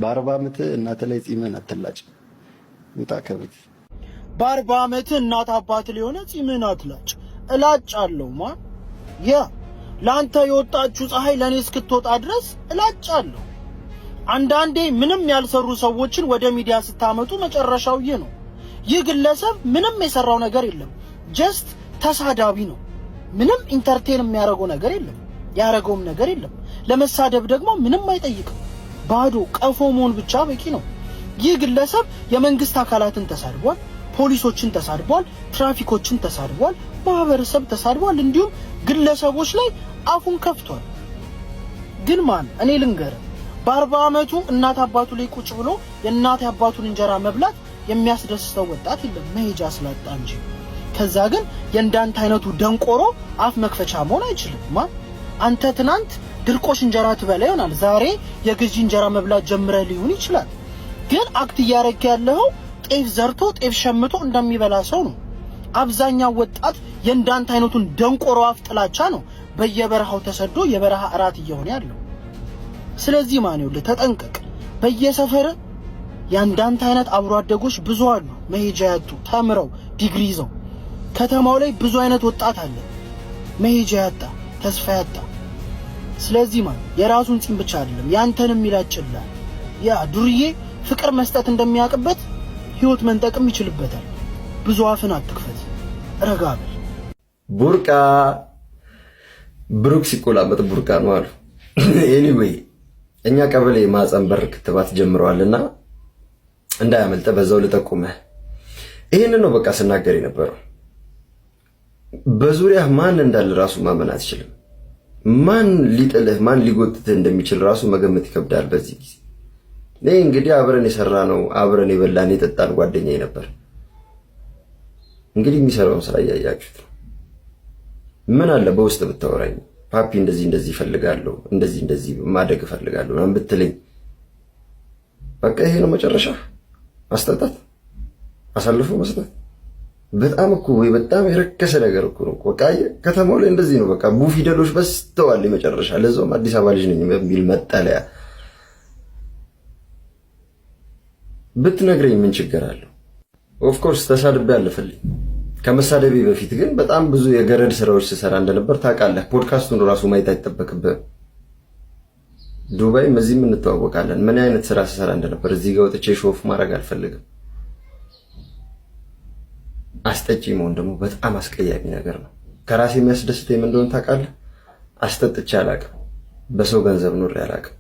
በ40 ዓመት እናት ላይ ጺምን አትላጭ። ውጣ ከቤት። በ40 ዓመት እናት አባት ሊሆነ ጺምን አትላጭ። እላጫለሁ ማን ያ ላንተ የወጣችሁ ፀሐይ ለኔ እስክትወጣ ድረስ እላጫለሁ። አንዳንዴ ምንም ያልሰሩ ሰዎችን ወደ ሚዲያ ስታመጡ መጨረሻው ይህ ነው። ይህ ግለሰብ ምንም የሰራው ነገር የለም፣ ጀስት ተሳዳቢ ነው። ምንም ኢንተርቴን የሚያደርገው ነገር የለም፣ ያደረገውም ነገር የለም። ለመሳደብ ደግሞ ምንም አይጠይቅም። ባዶ ቀፎ መሆን ብቻ በቂ ነው። ይህ ግለሰብ የመንግስት አካላትን ተሳድቧል፣ ፖሊሶችን ተሳድቧል፣ ትራፊኮችን ተሳድቧል፣ ማህበረሰብ ተሳድቧል፣ እንዲሁም ግለሰቦች ላይ አፉን ከፍቷል። ግን ማን እኔ ልንገርህ፣ በ40 ዓመቱ እናት አባቱ ላይ ቁጭ ብሎ የእናት አባቱን እንጀራ መብላት የሚያስደስተው ወጣት የለም መሄጃ ስላጣ እንጂ። ከዛ ግን የእንዳንተ አይነቱ ደንቆሮ አፍ መክፈቻ መሆን አይችልም። ማን አንተ ትናንት ድርቆሽ እንጀራ ትበላ ይሆናል፣ ዛሬ የግዢ እንጀራ መብላት ጀምረህ ሊሆን ይችላል። ግን አክት እያደረክ ያለው ጤፍ ዘርቶ ጤፍ ሸምቶ እንደሚበላ ሰው ነው። አብዛኛው ወጣት የእንዳንተ አይነቱን ደንቆሮ አፍ ጥላቻ ነው በየበረሃው ተሰዶ የበረሃ እራት እየሆነ ያለው። ስለዚህ ማን ይኸውልህ ተጠንቀቅ። በየሰፈር ያንዳንተ አይነት አብሮ አደጎች ብዙ አሉ፣ መሄጃ ያጡ ተምረው ዲግሪ ይዘው። ከተማው ላይ ብዙ አይነት ወጣት አለ መሄጃ ያጣ ተስፋ ያጣ። ስለዚህ ማን የራሱን ጺም ብቻ አይደለም ያንተንም ይላጭላል። ያ ዱርዬ ፍቅር መስጠት እንደሚያውቅበት ህይወት መንጠቅም ይችልበታል። ብዙ አፍን አትክፈት፣ ረጋ በል። ቡርቃ ብሩክ ሲቆላመጥ ቡርቃ ነው አሉ። ኤኒዌይ እኛ ቀበሌ ማህፀን በር ክትባት ጀምረዋልና እንዳያመልጠ በዛው ልጠቁመህ። ይሄንን ነው በቃ ስናገር የነበረው። በዙሪያ ማን እንዳለ ራሱ ማመን አትችልም። ማን ሊጥልህ ማን ሊጎትትህ እንደሚችል ራሱ መገመት ይከብዳል በዚህ ጊዜ። እኔ እንግዲህ አብረን የሰራ ነው አብረን የበላን የጠጣን ጓደኛዬ ነበር። እንግዲህ የሚሰራውን ስራ እያያችሁት ነው። ምን አለ በውስጥ ብታወራኝ፣ ፓፒ እንደዚህ እፈልጋለሁ እንደዚህ ማደግ እፈልጋለሁ ምናምን ብትለኝ፣ በቃ ይሄ ነው መጨረሻ። ማስጠጣት፣ አሳልፎ መስጠት በጣም እኮ ወይ በጣም የረከሰ ነገር እኮ ነው። በቃ ከተማው ላይ እንደዚህ ነው። በቃ ቡ ፊደሎች በስተዋል የመጨረሻ። ለዛውም አዲስ አበባ ልጅ ነኝ በሚል መጠለያ ብትነግረኝ ምን ችግር አለው? ኦፍ ኮርስ ተሳድቤ አለፈልኝ። ከመሳደቤ በፊት ግን በጣም ብዙ የገረድ ስራዎች ስሰራ እንደነበር ታውቃለህ። ፖድካስቱን ራሱ ማየት አይጠበቅብህም። ዱባይም እዚህም እንተዋወቃለን። ምን አይነት ስራ ስሰራ እንደነበር እዚህ ጋር ወጥቼ ሾፍ ማድረግ አልፈልግም። አስጠጪ መሆን ደግሞ በጣም አስቀያሚ ነገር ነው። ከራሴ የሚያስደስተኝ ምን እንደሆነ ታውቃለህ? አስጠጥቼ አላውቅም። በሰው ገንዘብ ኖሬ አላውቅም።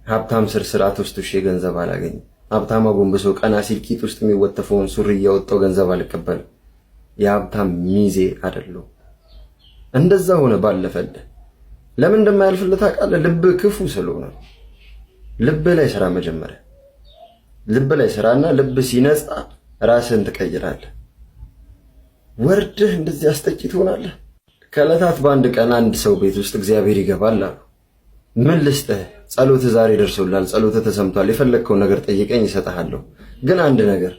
ሀብታም ስርዓት ውስጥ ገንዘብ አላገኝም። ሀብታም አጎንብሶ ቀና ሲል ቂጥ ውስጥ የሚወተፈውን ሱሪ እያወጣው ገንዘብ አልቀበልም። የሀብታም ሚዜ አይደለሁም። እንደዛ ሆነ ባለፈልህ። ለምን እንደማያልፍልህ ታውቃለህ? ልብ ክፉ ስለሆነ። ልብ ላይ ስራ መጀመሪያ ልብ ላይ ስራና ልብ ሲነጻ ራስን ትቀይራለህ። ወርድህ እንደዚህ አስጠቂ ትሆናለህ። ከዕለታት በአንድ ቀን አንድ ሰው ቤት ውስጥ እግዚአብሔር ይገባል አሉ። ምን ልስጥህ? ጸሎትህ ዛሬ ደርሶላል፣ ጸሎትህ ተሰምቷል፣ የፈለግከውን ነገር ጠይቀኝ ይሰጥሃለሁ። ግን አንድ ነገር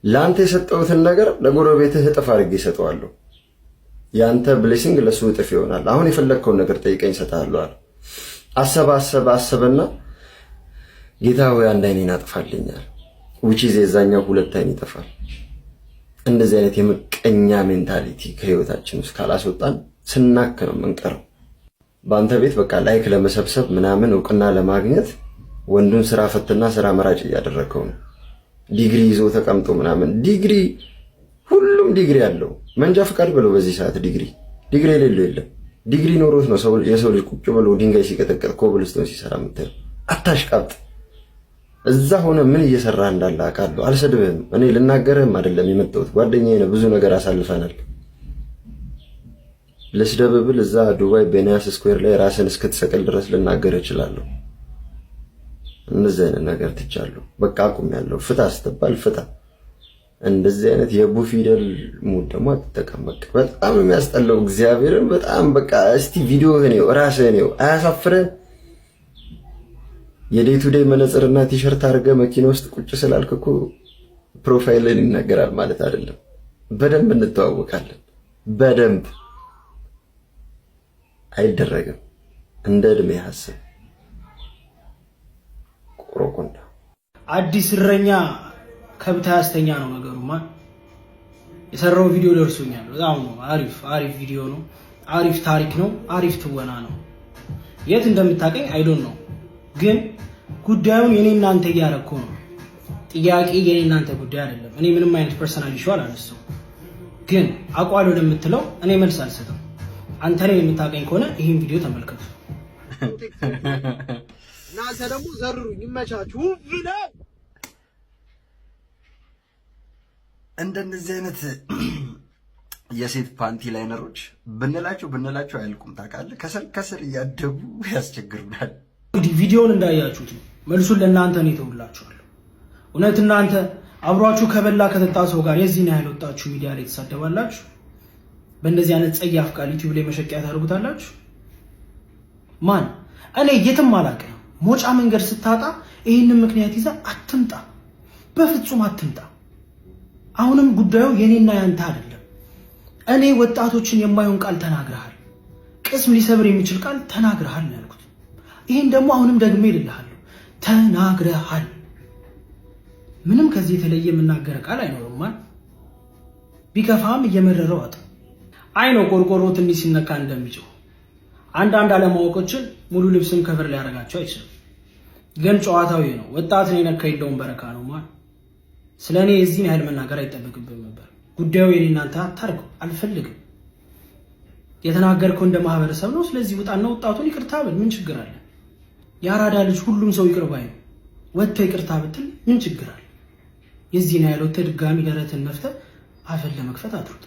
ለአንተ የሰጠሁትን ነገር ለጎረቤትህ እጥፍ አድርጌ ይሰጠዋለሁ። ያንተ ብሌሲንግ ለሱ እጥፍ ይሆናል። አሁን የፈለግከውን ነገር ጠይቀኝ ይሰጥሃለሁ አለ። አሰበና ጌታ ሆይ አንድ አይኔን አጥፋልኛል። ውጪ የዛኛው ሁለት አይን ይጠፋል። እንደዚህ አይነት የምቀኛ ሜንታሊቲ ከህይወታችን ውስጥ ካላስወጣን ስናክ ነው የምንቀረው። በአንተ ቤት በቃ ላይክ ለመሰብሰብ ምናምን እውቅና ለማግኘት ወንዱን ስራ ፈትና ስራ መራጭ እያደረገው ነው። ዲግሪ ይዞ ተቀምጦ ምናምን ዲግሪ፣ ሁሉም ዲግሪ አለው። መንጃ ፈቃድ ብለው በዚህ ሰዓት ዲግሪ የሌለው የለም። ዲግሪ ኖሮት ነው የሰው ልጅ ቁጭ ብሎ ድንጋይ ሲቀጠቀጥ ኮብልስቶን ሲሰራ የምታየው። አታሽቃብጥ። እዛ ሆነ ምን እየሰራ እንዳለ አውቃለሁ። አልሰድብህም። እኔ ልናገርህም አይደለም የመጣሁት። ጓደኛዬ ነው፣ ብዙ ነገር አሳልፈናል። ልስደብብል እዛ ዱባይ ቤንያስ ስኩዌር ላይ ራስን እስክትሰቅል ድረስ ልናገር እችላለሁ። እንደዚህ አይነት ነገር ትቻለሁ። በቃ አቁሜያለሁ። ፍታ ስትባል ፍታ። እንደዚህ አይነት የቡ ፊደል ሙድ ደግሞ አትጠቀም። በቃ በጣም የሚያስጠላው እግዚአብሔርን በጣም በቃ እስቲ ቪዲዮህን ነው ራስህን ነው አያሳፍርህም? የዴይ ቱ ዴይ መነጽርና ቲሸርት አድርገህ መኪና ውስጥ ቁጭ ስላልክ እኮ ፕሮፋይልን ይናገራል ማለት አይደለም። በደንብ እንተዋወቃለን። በደንብ አይደረግም። እንደ እድሜ ሐሰብ አዲስ እረኛ ከብት ያስተኛ ነው ነገሩማ። የሰራው ቪዲዮ ደርሶኛል። በጣም ነው አሪፍ ቪዲዮ ነው። አሪፍ ታሪክ ነው። አሪፍ ትወና ነው። የት እንደምታቀኝ አይ ዶንት ኖ፣ ግን ጉዳዩን የኔ እናንተ እያረኩ ነው። ጥያቄ የኔ እናንተ ጉዳይ አይደለም። እኔ ምንም አይነት ፐርሰናል ኢሹ አላነሳው፣ ግን አቋል ወደምትለው እኔ መልስ አልሰጥም። አንተ ነህ የምታቀኝ ከሆነ ይሄን ቪዲዮ ተመልከቱ። እናንተ ደግሞ ዘርሩኝ፣ ይመቻችሁ ብለው እንደነዚህ አይነት የሴት ፓንቲ ላይነሮች ብንላቸው አያልቁም። ታውቃለህ፣ ከስር እያደጉ ያስቸግሩናል። እንግዲህ ቪዲዮውን እንዳያችሁት ነው። መልሱን ለእናንተ ነው የተውላችኋለሁ። እውነት እናንተ አብሯችሁ ከበላ ከጠጣ ሰው ጋር የዚህን ያህል ወጣችሁ ሚዲያ ላይ ተሳደባላችሁ? በእንደዚህ አይነት ጸያፍ ቃል ዩቲዩብ ላይ መሸቂያ ታደርጉታላችሁ? ማን? እኔ የትም አላውቅም። ሞጫ መንገድ ስታጣ ይህንን ምክንያት ይዛ አትምጣ፣ በፍጹም አትምጣ። አሁንም ጉዳዩ የኔና ያንተ አይደለም። እኔ ወጣቶችን የማይሆን ቃል ተናግረሃል፣ ቅስም ሊሰብር የሚችል ቃል ተናግረሃል ነው ያልኩት። ይሄን ደግሞ አሁንም ደግሜ እልልሃለሁ፣ ተናግረሃል። ምንም ከዚህ የተለየ የምናገር ቃል አይኖርም። ቢከፋም እየመረረው አጥ አይ ነው ቆርቆሮ ትንሽ ሲነካ እንደሚጮህ አንዳንድ አለማወቆችን ሙሉ ልብስም ከቨር ሊያደርጋቸው አይችልም። ግን ጨዋታው ነው። ወጣት ነው የነካ የለውም በረካ ነው ማለት። ስለኔ የዚህን ያህል መናገር አይጠበቅብኝም ነበር። ጉዳዩ የኔ እናንተ አታርጉ፣ አልፈልግም። የተናገርከው እንደ ማህበረሰብ ነው። ስለዚህ ውጣና ወጣቱን ይቅርታ ብል ምን ችግር አለ? የአራዳ ልጅ ሁሉም ሰው ይቅር ባይ ነው። ወጥተህ ይቅርታ ብትል ምን ችግር አለ? የዚህን ያህል ወጥተህ ድጋሚ ደረትን መፍተህ አፈን ለመክፈት አትሩጥ።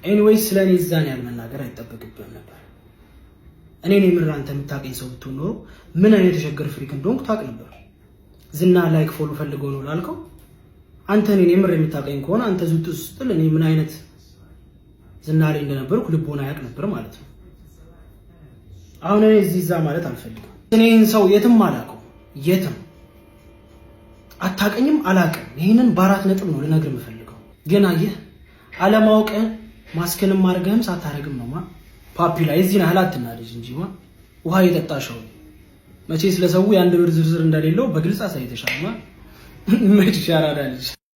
ኤኒዌይስ ስለኔ እዛን ያህል መናገር አይጠበቅብኝም ነበር። እኔን የምር አንተ የምታቀኝ ሰው ብትሆን ኖሮ ምን አይነት የተቸገረ ፍሪክ እንደሆንኩ ታውቅ ነበር። ዝና ላይክ ፎሎ ፈልገው ነው ላልከው አንተ እኔን የምር የምታቀኝ ከሆነ አንተ ዙት ስትል እኔ ምን አይነት ዝና ላይ እንደነበርኩ ልቦና ያውቅ ነበር ማለት ነው። አሁን እኔ እዚህ እዛ ማለት አልፈልግም። እኔን ሰው የትም አላውቀው፣ የትም አታቀኝም፣ አላውቅም። ይሄንን በአራት ነጥብ ነው ልነግርህ የምፈልገው። ግን አየህ አለማወቅህን ማስከንም አድርገህም ሳታረግም ነው ፓፒ ላይ እዚህ ነህ አትናደጅ እንጂ ውሃ የጠጣሽው መቼ ስለሰው የአንድ ብር ዝርዝር እንደሌለው በግልጽ አሳይተሻል። መች ያራዳ ልጅ